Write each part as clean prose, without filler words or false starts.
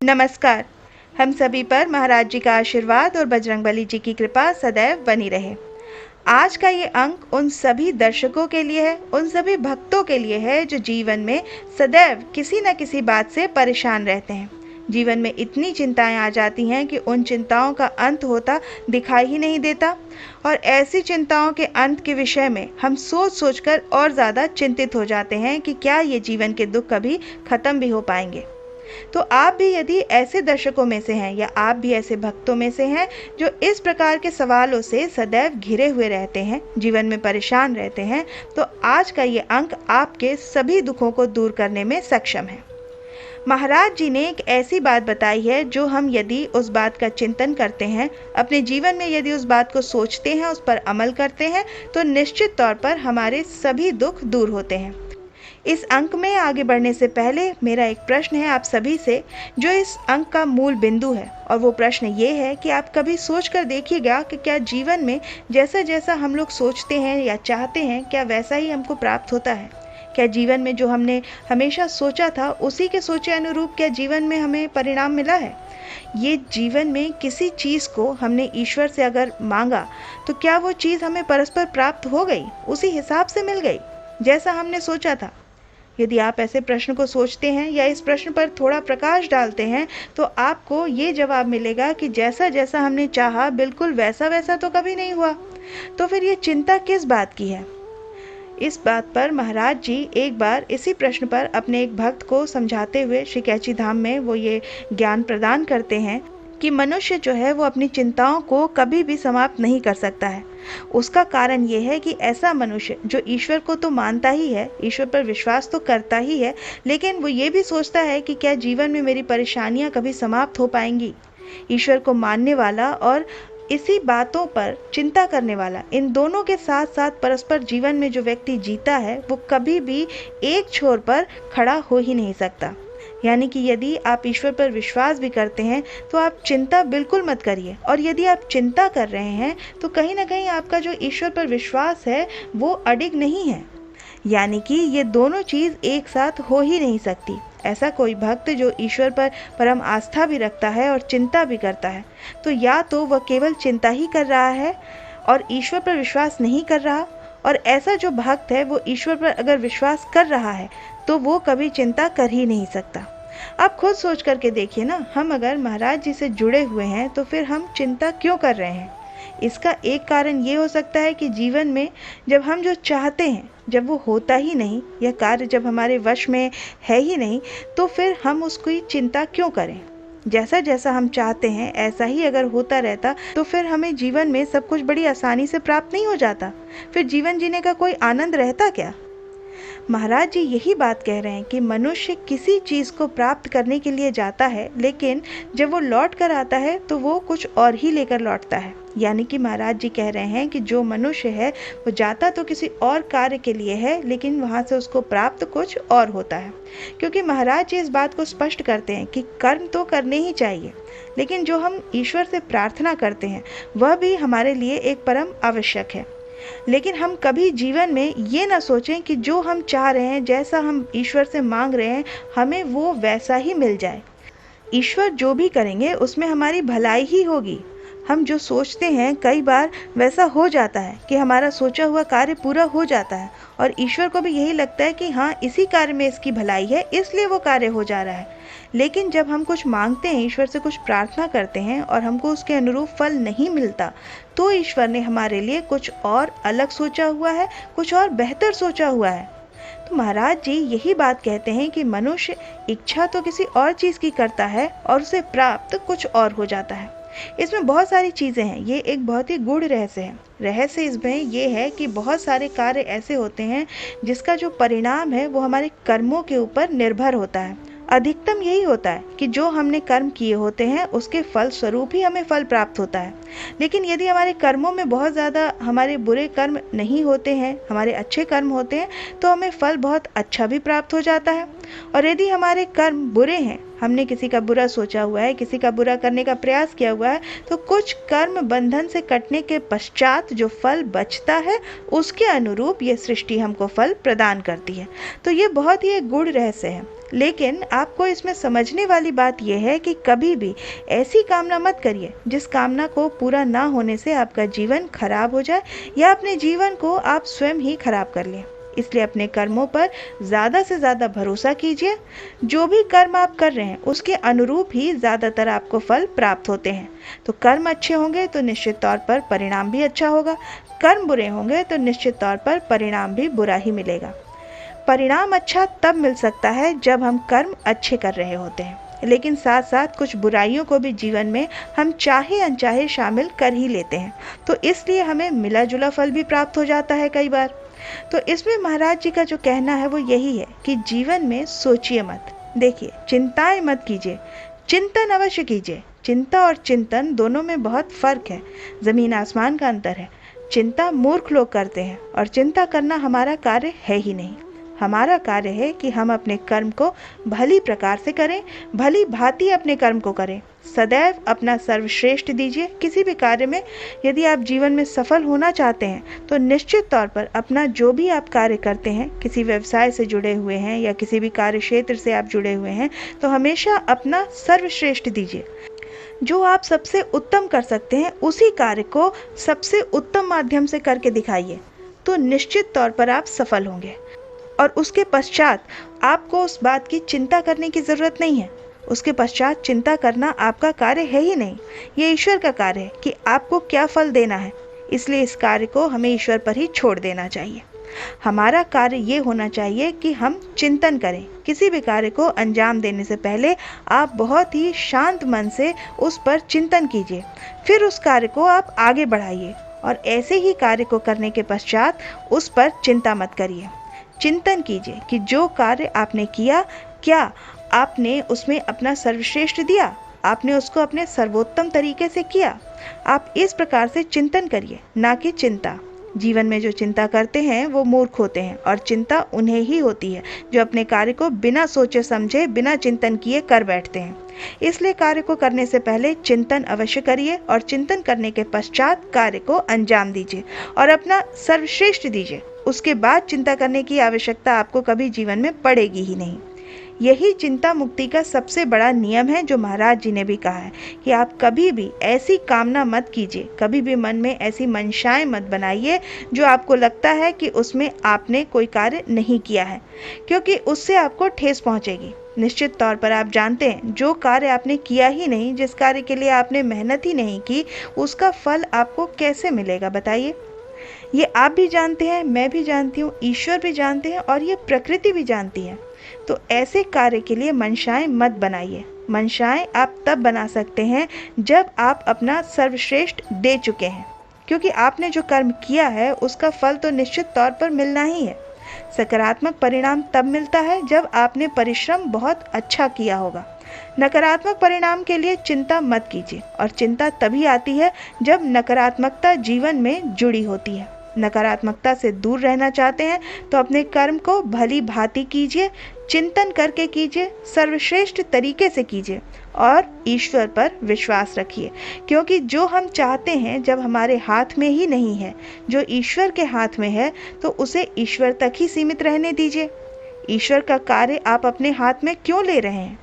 नमस्कार। हम सभी पर महाराज जी का आशीर्वाद और बजरंगबली जी की कृपा सदैव बनी रहे। आज का ये अंक उन सभी दर्शकों के लिए है, उन सभी भक्तों के लिए है जो जीवन में सदैव किसी न किसी बात से परेशान रहते हैं। जीवन में इतनी चिंताएं आ जाती हैं कि उन चिंताओं का अंत होता दिखाई ही नहीं देता, और ऐसी चिंताओं के अंत के विषय में हम सोच सोचकर और ज़्यादा चिंतित हो जाते हैं कि क्या ये जीवन के दुख कभी खत्म भी हो पाएंगे। तो आप भी यदि ऐसे दर्शकों में से हैं या आप भी ऐसे भक्तों में से हैं जो इस प्रकार के सवालों से सदैव घिरे हुए रहते हैं, जीवन में परेशान रहते हैं, तो आज का ये अंक आपके सभी दुखों को दूर करने में सक्षम है। महाराज जी ने एक ऐसी बात बताई है जो हम यदि उस बात का चिंतन करते हैं, अपने जीवन में यदि उस बात को सोचते हैं, उस पर अमल करते हैं, तो निश्चित तौर पर हमारे सभी दुख दूर होते हैं। इस अंक में आगे बढ़ने से पहले मेरा एक प्रश्न है आप सभी से, जो इस अंक का मूल बिंदु है, और वो प्रश्न ये है कि आप कभी सोच कर देखिएगा कि क्या जीवन में जैसा जैसा हम लोग सोचते हैं या चाहते हैं, क्या वैसा ही हमको प्राप्त होता है? क्या जीवन में जो हमने हमेशा सोचा था उसी के सोचे अनुरूप क्या जीवन में हमें परिणाम मिला है? ये जीवन में किसी चीज़ को हमने ईश्वर से अगर मांगा तो क्या वो चीज़ हमें परस्पर प्राप्त हो गई, उसी हिसाब से मिल गई जैसा हमने सोचा था? यदि आप ऐसे प्रश्न को सोचते हैं या इस प्रश्न पर थोड़ा प्रकाश डालते हैं, तो आपको ये जवाब मिलेगा कि जैसा जैसा हमने चाहा बिल्कुल वैसा वैसा तो कभी नहीं हुआ। तो फिर ये चिंता किस बात की है? इस बात पर महाराज जी एक बार इसी प्रश्न पर अपने एक भक्त को समझाते हुए श्री कैची धाम में वो ये ज्ञान प्रदान करते हैं कि मनुष्य जो है वो अपनी चिंताओं को कभी भी समाप्त नहीं कर सकता है। उसका कारण ये है कि ऐसा मनुष्य जो ईश्वर को तो मानता ही है, ईश्वर पर विश्वास तो करता ही है, लेकिन वो ये भी सोचता है कि क्या जीवन में मेरी परेशानियां कभी समाप्त हो पाएंगी। ईश्वर को मानने वाला और इसी बातों पर चिंता करने वाला, इन दोनों के साथ साथ परस्पर जीवन में जो व्यक्ति जीता है, वो कभी भी एक छोर पर खड़ा हो ही नहीं सकता। यानी कि यदि आप ईश्वर पर विश्वास भी करते हैं तो आप चिंता बिल्कुल मत करिए, और यदि आप चिंता कर रहे हैं तो कहीं ना कहीं आपका जो ईश्वर पर विश्वास है वो अडिग नहीं है। यानी कि ये दोनों चीज़ एक साथ हो ही नहीं सकती। ऐसा कोई भक्त जो ईश्वर पर परम आस्था भी रखता है और चिंता भी करता है, तो या तो वह केवल चिंता ही कर रहा है और ईश्वर पर विश्वास नहीं कर रहा, और ऐसा जो भक्त है वो ईश्वर पर अगर विश्वास कर रहा है तो वो कभी चिंता कर ही नहीं सकता। आप खुद सोच करके देखिए ना, हम अगर महाराज जी से जुड़े हुए हैं तो फिर हम चिंता क्यों कर रहे हैं? इसका एक कारण ये हो सकता है कि जीवन में जब हम जो चाहते हैं जब वो होता ही नहीं, या कार्य जब हमारे वश में है ही नहीं, तो फिर हम उसकी चिंता क्यों करें? जैसा जैसा हम चाहते हैं ऐसा ही अगर होता रहता तो फिर हमें जीवन में सब कुछ बड़ी आसानी से प्राप्त नहीं हो जाता। फिर जीवन जीने का कोई आनंद रहता क्या? महाराज जी यही बात कह रहे हैं कि मनुष्य किसी चीज़ को प्राप्त करने के लिए जाता है, लेकिन जब वो लौट कर आता है तो वो कुछ और ही लेकर लौटता है। यानी कि महाराज जी कह रहे हैं कि जो मनुष्य है वो जाता तो किसी और कार्य के लिए है, लेकिन वहाँ से उसको प्राप्त कुछ और होता है। क्योंकि महाराज जी इस बात को स्पष्ट करते हैं कि कर्म तो करने ही चाहिए, लेकिन जो हम ईश्वर से प्रार्थना करते हैं वह भी हमारे लिए एक परम आवश्यक है। लेकिन हम कभी जीवन में ये ना सोचें कि जो हम चाह रहे हैं, जैसा हम ईश्वर से मांग रहे हैं, हमें वो वैसा ही मिल जाए। ईश्वर जो भी करेंगे उसमें हमारी भलाई ही होगी। हम जो सोचते हैं कई बार वैसा हो जाता है कि हमारा सोचा हुआ कार्य पूरा हो जाता है, और ईश्वर को भी यही लगता है कि हाँ, इसी कार्य में इसकी भलाई है, इसलिए वो कार्य हो जा रहा है। लेकिन जब हम कुछ मांगते हैं, ईश्वर से कुछ प्रार्थना करते हैं और हमको उसके अनुरूप फल नहीं मिलता, तो ईश्वर ने हमारे लिए कुछ और अलग सोचा हुआ है, कुछ और बेहतर सोचा हुआ है। तो महाराज जी यही बात कहते हैं कि मनुष्य इच्छा तो किसी और चीज़ की करता है और उसे प्राप्त कुछ और हो जाता है। इसमें बहुत सारी चीज़ें हैं, ये एक बहुत ही गूढ़ रहस्य है। रहस्य इसमें ये है कि बहुत सारे कार्य ऐसे होते हैं जिसका जो परिणाम है वो हमारे कर्मों के ऊपर निर्भर होता है। अधिकतम यही होता है कि जो हमने कर्म किए होते हैं उसके फल स्वरूप ही हमें फल प्राप्त होता है। लेकिन यदि हमारे कर्मों में बहुत ज़्यादा हमारे बुरे कर्म नहीं होते हैं, हमारे अच्छे कर्म होते हैं, तो हमें फल बहुत अच्छा भी प्राप्त हो जाता है। और यदि हमारे कर्म बुरे हैं, हमने किसी का बुरा सोचा हुआ है, किसी का बुरा करने का प्रयास किया हुआ है, तो कुछ कर्म बंधन से कटने के पश्चात जो फल बचता है उसके अनुरूप ये सृष्टि हमको फल प्रदान करती है। तो ये बहुत ही एक गूढ़ रहस्य है, लेकिन आपको इसमें समझने वाली बात यह है कि कभी भी ऐसी कामना मत करिए जिस कामना को पूरा ना होने से आपका जीवन खराब हो जाए या अपने जीवन को आप स्वयं ही खराब कर लें। इसलिए अपने कर्मों पर ज़्यादा से ज़्यादा भरोसा कीजिए। जो भी कर्म आप कर रहे हैं उसके अनुरूप ही ज़्यादातर आपको फल प्राप्त होते हैं। तो कर्म अच्छे होंगे तो निश्चित तौर पर परिणाम भी अच्छा होगा, कर्म बुरे होंगे तो निश्चित तौर पर परिणाम भी बुरा ही मिलेगा। परिणाम अच्छा तब मिल सकता है जब हम कर्म अच्छे कर रहे होते हैं, लेकिन साथ साथ कुछ बुराइयों को भी जीवन में हम चाहे अनचाहे शामिल कर ही लेते हैं, तो इसलिए हमें मिला जुला फल भी प्राप्त हो जाता है कई बार। तो इसमें महाराज जी का जो कहना है वो यही है कि जीवन में सोचिए मत, देखिए चिंताएं मत कीजिए, चिंतन अवश्य कीजिए। चिंता और चिंतन दोनों में बहुत फर्क है, जमीन आसमान का अंतर है। चिंता मूर्ख लोग करते हैं और चिंता करना हमारा कार्य है ही नहीं। हमारा कार्य है कि हम अपने कर्म को भली प्रकार से करें, भली भांति अपने कर्म को करें, सदैव अपना सर्वश्रेष्ठ दीजिए। किसी भी कार्य में यदि आप जीवन में सफल होना चाहते हैं तो निश्चित तौर पर अपना जो भी आप कार्य करते हैं, किसी व्यवसाय से जुड़े हुए हैं या किसी भी कार्य क्षेत्र से आप जुड़े हुए हैं, तो हमेशा अपना सर्वश्रेष्ठ दीजिए। जो आप सबसे उत्तम कर सकते हैं उसी कार्य को सबसे उत्तम माध्यम से करके दिखाइए, तो निश्चित तौर पर आप सफल होंगे। और उसके पश्चात आपको उस बात की चिंता करने की ज़रूरत नहीं है। उसके पश्चात चिंता करना आपका कार्य है ही नहीं, ये ईश्वर का कार्य है कि आपको क्या फल देना है। इसलिए इस कार्य को हमें ईश्वर पर ही छोड़ देना चाहिए। हमारा कार्य ये होना चाहिए कि हम चिंतन करें। किसी भी कार्य को अंजाम देने से पहले आप बहुत ही शांत मन से उस पर चिंतन कीजिए, फिर उस कार्य को आप आगे बढ़ाइए और ऐसे ही कार्य को करने के पश्चात उस पर चिंता मत करिए। चिंतन कीजिए कि जो कार्य आपने किया, क्या आपने उसमें अपना सर्वश्रेष्ठ दिया, आपने उसको अपने सर्वोत्तम तरीके से किया। आप इस प्रकार से चिंतन करिए, ना कि चिंता। जीवन में जो चिंता करते हैं वो मूर्ख होते हैं और चिंता उन्हें ही होती है जो अपने कार्य को बिना सोचे समझे, बिना चिंतन किए कर बैठते हैं। इसलिए कार्य को करने से पहले चिंतन अवश्य करिए और चिंतन करने के पश्चात कार्य को अंजाम दीजिए और अपना सर्वश्रेष्ठ दीजिए। उसके बाद चिंता करने की आवश्यकता आपको कभी जीवन में पड़ेगी ही नहीं। यही चिंता मुक्ति का सबसे बड़ा नियम है, जो महाराज जी ने भी कहा है कि आप कभी भी ऐसी कामना मत कीजिए, कभी भी मन में ऐसी मंशाएं मत बनाइए जो आपको लगता है कि उसमें आपने कोई कार्य नहीं किया है, क्योंकि उससे आपको ठेस पहुंचेगी। निश्चित तौर पर आप जानते हैं जो कार्य आपने किया ही नहीं, जिस कार्य के लिए आपने मेहनत ही नहीं की, उसका फल आपको कैसे मिलेगा बताइए। ये आप भी जानते हैं, मैं भी जानती हूँ, ईश्वर भी जानते हैं और ये प्रकृति भी जानती है। तो ऐसे कार्य के लिए मंशाएं मत बनाइए। मंशाएं आप तब बना सकते हैं जब आप अपना सर्वश्रेष्ठ दे चुके हैं, क्योंकि आपने जो कर्म किया है उसका फल तो निश्चित तौर पर मिलना ही है। सकारात्मक परिणाम तब मिलता है जब आपने परिश्रम बहुत अच्छा किया होगा। नकारात्मक परिणाम के लिए चिंता मत कीजिए, और चिंता तभी आती है जब नकारात्मकता जीवन में जुड़ी होती है। नकारात्मकता से दूर रहना चाहते हैं तो अपने कर्म को भली भांति कीजिए, चिंतन करके कीजिए, सर्वश्रेष्ठ तरीके से कीजिए और ईश्वर पर विश्वास रखिए, क्योंकि जो हम चाहते हैं जब हमारे हाथ में ही नहीं है, जो ईश्वर के हाथ में है, तो उसे ईश्वर तक ही सीमित रहने दीजिए। ईश्वर का कार्य आप अपने हाथ में क्यों ले रहे हैं?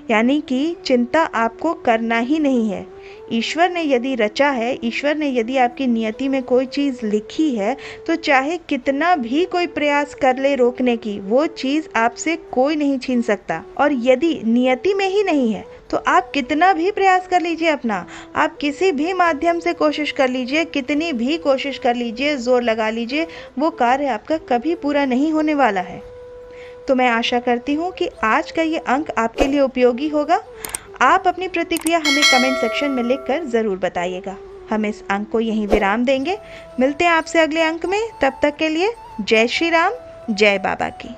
यानी कि चिंता आपको करना ही नहीं है। ईश्वर ने यदि रचा है, ईश्वर ने यदि आपकी नियति में कोई चीज़ लिखी है, तो चाहे कितना भी कोई प्रयास कर ले रोकने की, वो चीज़ आपसे कोई नहीं छीन सकता। और यदि नियति में ही नहीं है तो आप कितना भी प्रयास कर लीजिए अपना, आप किसी भी माध्यम से कोशिश कर लीजिए, कितनी भी कोशिश कर लीजिए, जोर लगा लीजिए, वो कार्य आपका कभी पूरा नहीं होने वाला है। तो मैं आशा करती हूँ कि आज का ये अंक आपके लिए उपयोगी होगा। आप अपनी प्रतिक्रिया हमें कमेंट सेक्शन में लिखकर ज़रूर बताइएगा। हम इस अंक को यहीं विराम देंगे। मिलते हैं आपसे अगले अंक में। तब तक के लिए जय श्री राम, जय बाबा की।